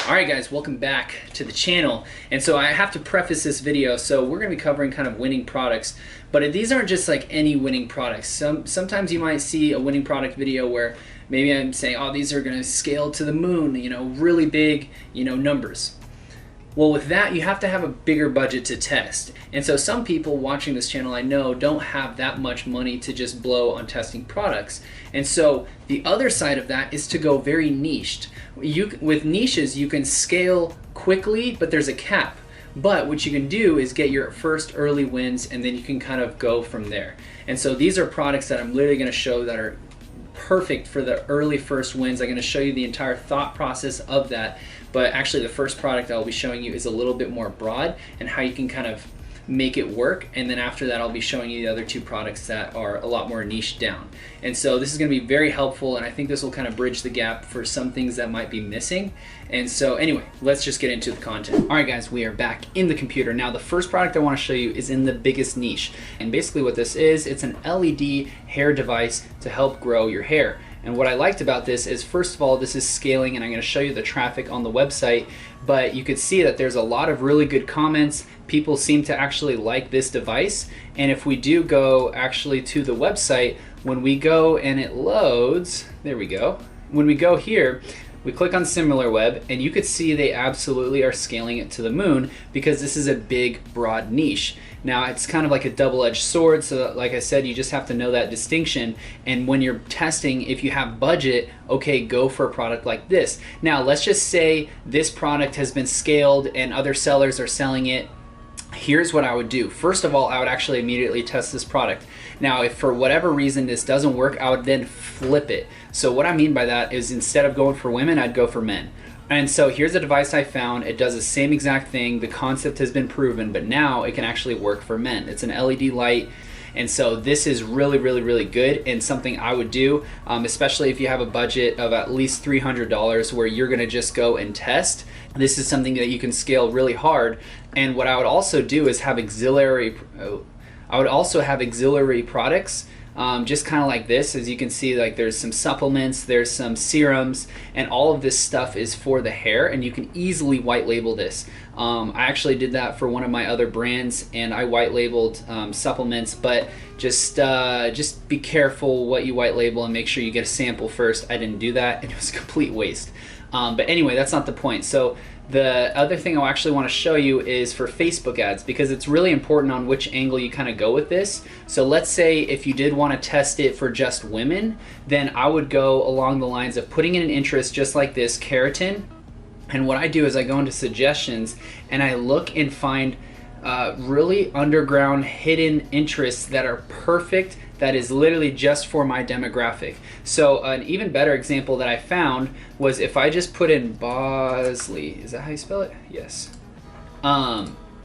Alright guys, welcome back to the channel. And so I have to preface this video, so we're going to be covering kind of winning products, but these aren't just like any winning products. Sometimes you might see a winning product video where maybe I'm saying, oh, these are going to scale to the moon, really big, numbers. Well, with that, you have to have a bigger budget to test. And so some people watching this channel I know don't have that much money to just blow on testing products. And so the other side of that is to go very niched. With niches, you can scale quickly, but there's a cap. But what you can do is get your first early wins, and then you can kind of go from there. And so these are products that I'm literally going to show that are perfect for the early first wins. I'm going to show you the entire thought process of that, but actually the first product I'll be showing you is a little bit more broad and how you can kind of make it work, and then after that I'll be showing you the other two products that are a lot more niche down. And so this is going to be very helpful, and I think this will kind of bridge the gap for some things that might be missing. And so anyway, let's just get into the content. Alright guys, we are back in the computer. Now the first product I want to show you is in the biggest niche, and basically what this is, it's an LED hair device to help grow your hair. And what I liked about this is, first of all, this is scaling, and I'm going to show you the traffic on the website, but you could see that there's a lot of really good comments. People seem to actually like this device, and if we do go actually to the website, when we go and it loads, there we go, when we go here, we click on SimilarWeb, and you could see they absolutely are scaling it to the moon because this is a big, broad niche. Now it's kind of like a double-edged sword, so like I said, you just have to know that distinction, and when you're testing, if you have budget, okay, go for a product like this. Now let's just say this product has been scaled and other sellers are selling it. Here's what I would do. First of all, I would actually immediately test this product. Now, if for whatever reason this doesn't work, I would then flip it. So what I mean by that is, instead of going for women, I'd go for men. And so here's a device I found. It does the same exact thing. The concept has been proven, but now it can actually work for men. It's an LED light. And so this is really, really, really good, and something I would do, especially if you have a budget of at least $300 where you're gonna just go and test. This is something that you can scale really hard. And what I would also do is have auxiliary products, just kind of like this. As you can see, like there's some supplements, there's some serums, and all of this stuff is for the hair, and you can easily white label this. I actually did that for one of my other brands, and I white labeled supplements, but just be careful what you white label and make sure you get a sample first. I didn't do that, and it was a complete waste. But anyway, that's not the point. So the other thing I actually want to show you is for Facebook ads, because it's really important on which angle you kind of go with this. So let's say if you did want to test it for just women, then I would go along the lines of putting in an interest just like this, keratin. And what I do is I go into suggestions and I look and find really underground hidden interests that are perfect, that is literally just for my demographic. So an even better example that I found was if I just put in Bosley, is that how you spell it? Yes.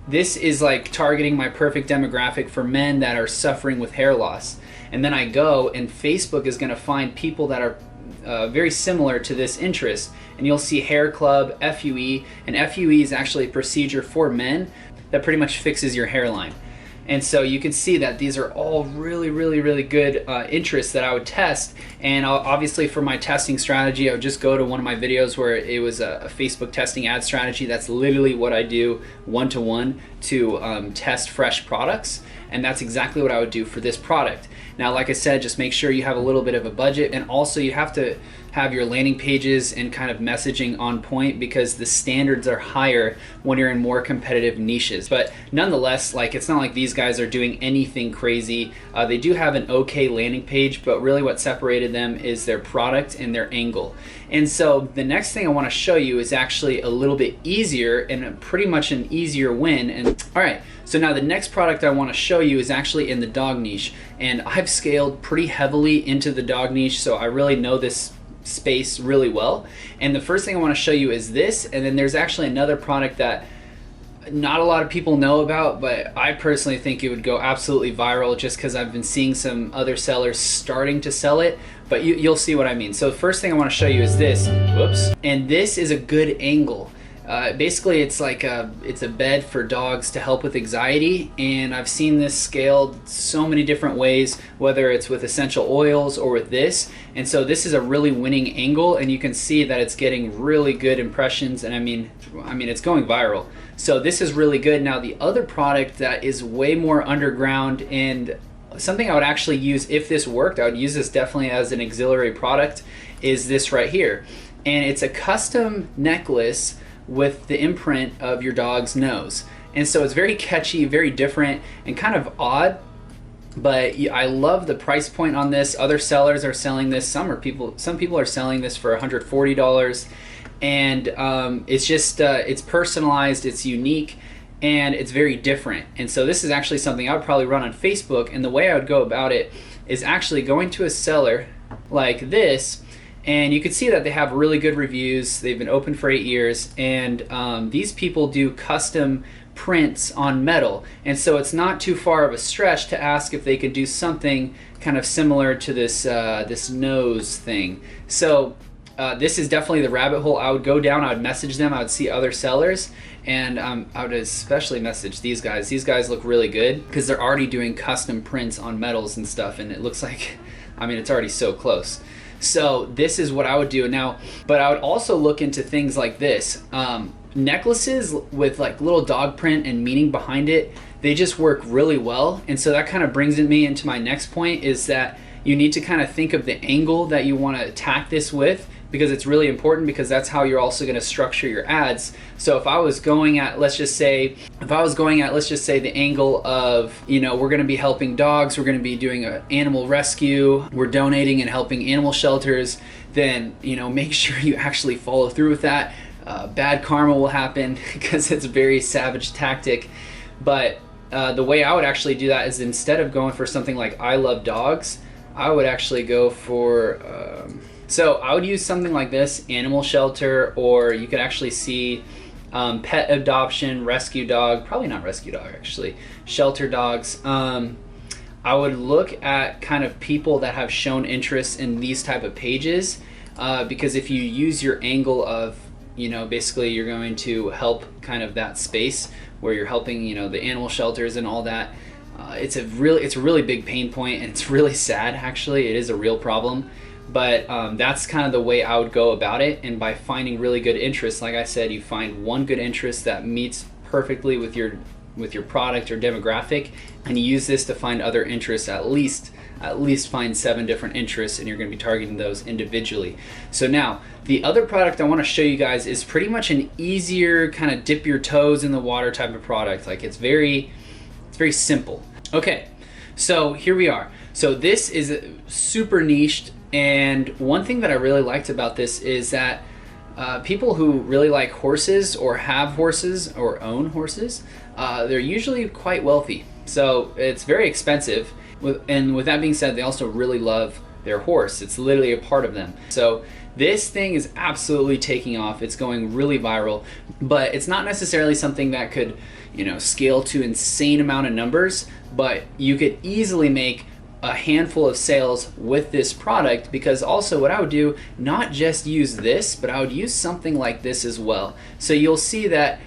This is like targeting my perfect demographic for men that are suffering with hair loss. And then I go, and Facebook is gonna find people that are very similar to this interest, and you'll see hair club, FUE, and FUE is actually a procedure for men that pretty much fixes your hairline. And so you can see that these are all really, really, really good interests that I would test. And obviously for my testing strategy, I would just go to one of my videos where it was a Facebook testing ad strategy. That's literally what I do one-to-one to test fresh products. And that's exactly what I would do for this product. Now, like I said, just make sure you have a little bit of a budget, and also you have to have your landing pages and kind of messaging on point, because the standards are higher when you're in more competitive niches. But nonetheless, like, it's not like these guys are doing anything crazy. They do have an okay landing page, but really what separated them is their product and their angle. And so the next thing I want to show you is actually a little bit easier and pretty much an easier win. And all right, so now the next product I want to show you is actually in the dog niche, and I've scaled pretty heavily into the dog niche, so I really know this space really well. And the first thing I want to show you is this, and then there's actually another product that not a lot of people know about, but I personally think it would go absolutely viral just because I've been seeing some other sellers starting to sell it, but you'll see what I mean. So the first thing I want to show you is this, whoops, and this is a good angle. Basically it's like it's a bed for dogs to help with anxiety, and I've seen this scaled so many different ways, whether it's with essential oils or with this. And so this is a really winning angle, and you can see that it's getting really good impressions, and I mean it's going viral. So this is really good. Now the other product that is way more underground, and something I would actually use if this worked, I would use this definitely as an auxiliary product, is this right here. And it's a custom necklace with the imprint of your dog's nose. And so it's very catchy, very different, and kind of odd, but I love the price point on this. Other sellers are selling this. Some people are selling this for $140, and it's just it's personalized, it's unique, and it's very different. And so this is actually something I would probably run on Facebook, and the way I would go about it is actually going to a seller like this, and you can see that they have really good reviews. They've been open for 8 years, and these people do custom prints on metal. And so it's not too far of a stretch to ask if they could do something kind of similar to this this nose thing. So this is definitely the rabbit hole I would go down. I would message them. I would see other sellers, and I would especially message these guys. These guys look really good because they're already doing custom prints on metals and stuff, and it looks like, I mean, it's already so close. So this is what I would do now, but I would also look into things like this. Necklaces with like little dog print and meaning behind it, they just work really well. And so that kind of brings me into my next point, is that you need to kind of think of the angle that you want to attack this with, because it's really important, because that's how you're also going to structure your ads. So if I was going at, let's just say the angle of, you know, we're going to be helping dogs, we're going to be doing an animal rescue, we're donating and helping animal shelters, then, you know, make sure you actually follow through with that. Bad karma will happen because it's a very savage tactic. But the way I would actually do that is, instead of going for something like I love dogs, I would actually go for so I would use something like this, animal shelter, or you could actually see pet adoption, rescue dog, probably not rescue dog actually, shelter dogs. I would look at kind of people that have shown interest in these type of pages, because if you use your angle of, you know, basically you're going to help kind of that space where you're helping, you know, the animal shelters and all that. It's a really big pain point, and it's really sad actually. It is a real problem, but that's kind of the way I would go about it. And by finding really good interest, like I said, you find one good interest that meets perfectly with your product or demographic, and you use this to find other interests, at least find 7 different interests, and you're going to be targeting those individually. So now the other product I want to show you guys is pretty much an easier kind of dip your toes in the water type of product. Like it's very simple. Okay, so here we are. So this is super niched, and one thing that I really liked about this is that people who really like horses, or have horses, or own horses, they're usually quite wealthy. So it's very expensive. And with that being said, they also really love their horse. It's literally a part of them. So this thing is absolutely taking off. It's going really viral, but it's not necessarily something that could, you know, scale to insane amount of numbers, but you could easily make a handful of sales with this product. Because also what I would do, not just use this, but I would use something like this as well. So you'll see that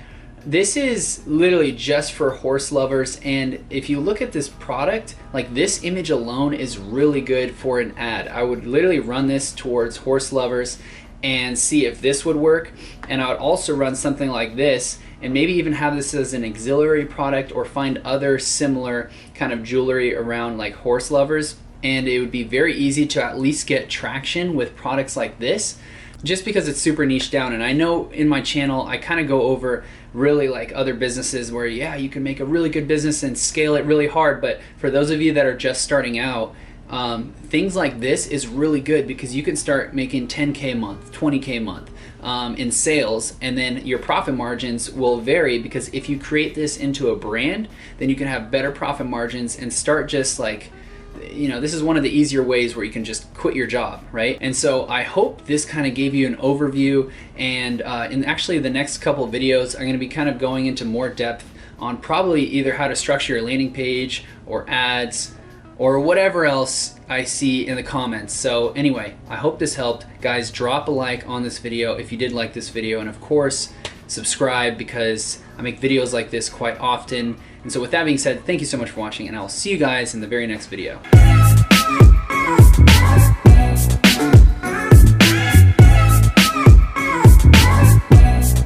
this is literally just for horse lovers, and if you look at this product, like this image alone is really good for an ad. I would literally run this towards horse lovers and see if this would work. And I would also run something like this, and maybe even have this as an auxiliary product, or find other similar kind of jewelry around like horse lovers. And it would be very easy to at least get traction with products like this, just because it's super niche down. And I know in my channel I kind of go over really like other businesses where, yeah, you can make a really good business and scale it really hard, but for those of you that are just starting out, things like this is really good, because you can start making 10K a month, 20K a month in sales, and then your profit margins will vary, because if you create this into a brand, then you can have better profit margins and start just like, you know, this is one of the easier ways where you can just quit your job, right? And so I hope this kind of gave you an overview, and in actually the next couple of videos I'm going to be kind of going into more depth on probably either how to structure your landing page, or ads, or whatever else I see in the comments. So anyway, I hope this helped. Guys, drop a like on this video if you did like this video, and of course subscribe, because I make videos like this quite often. And so with that being said, thank you so much for watching, and I'll see you guys in the very next video.